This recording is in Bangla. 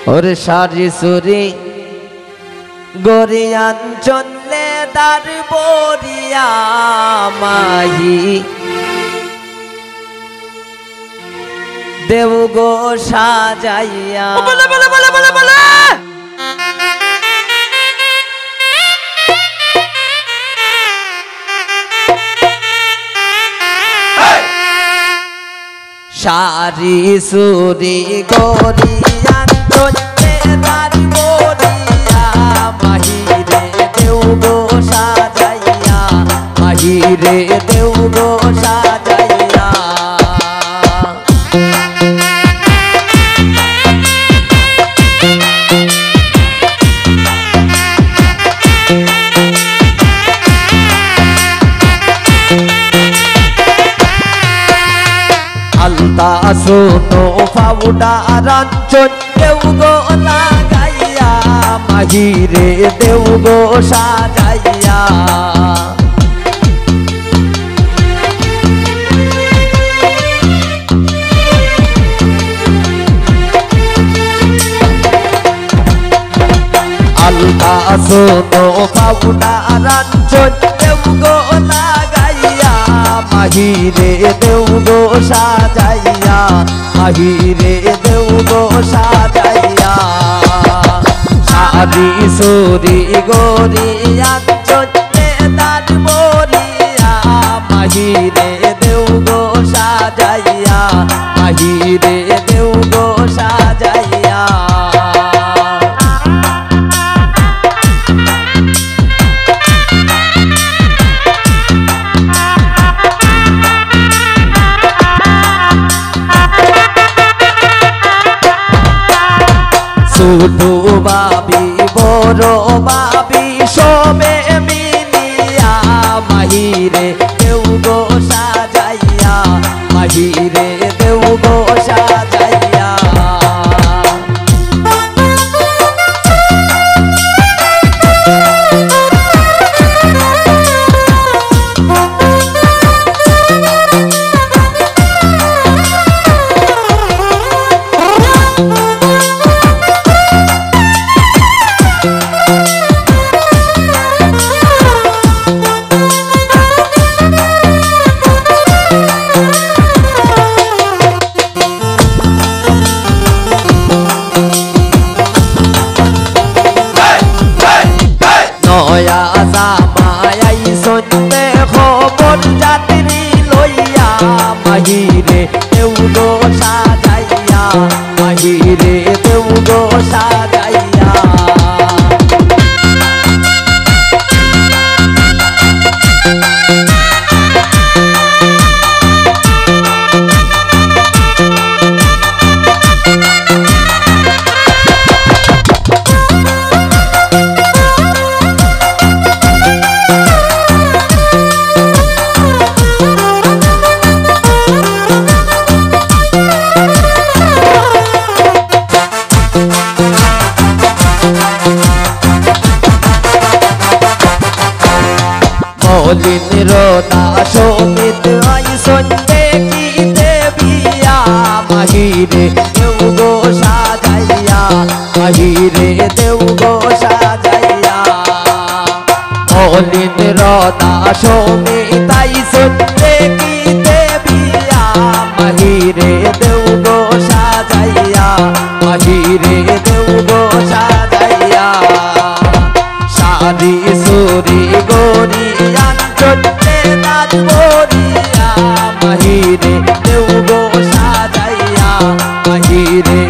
ওরে সারি সুরি গরিয়ান চললে দার বরিয়া মাহি দেব গো সাজাইয়া বলে বলে বলে বলে বলে সারি সুরি গরিয়ান চললে দার বরিয়া মাহি রে দেব গো সাজাইয়া মাহি রে দেব গো সাজাইয়া আলতা সোনো পাউডার আঞ্চল দেউ গো লাগাইয়া মাহি রে দেউ গো সাজাইয়া আলতা সোনো পাউডার আঞ্চল দেউ গো লাগাইয়া মাহি রে দেউ গো সাজাইয়া মাহি রে দেউ গো সাজাইয়া সারি সুরি গরিয়া চললে দার বরিয়া মাহি রে দেউ গো সাজাইয়া মাহি রে দেউ গো সাজাইয়া ছোটো বাবি বড় বাবি সবে মিলিয়া মাহি রে দেউ গো সাজাইয়া মাহি রে দেউ গো সাজাইয়া নয়া জামাই শুনতে খবর যাত্রী লইয়া মাহি রে দেউ গো সাজাইয়া মাহি রে দেউ গো সাজাইয়া মলিন রোদা সমিত আইসন দেখিতে বিয়া মাহি রে দেউ গো সাজাইয়া মাহি রে দেউ গো সাজাইয়া মলিন রোদা সমিত আইসন দেখিতে বিয়া মাহি রে দেউ গো সাজাইয়া মাহি রে দেউ গো সাজাইয়া সারি সুরি গরিয়া চললে দার বরিয়া মাহি রে দেউ গো সাজাইয়া মাহি রে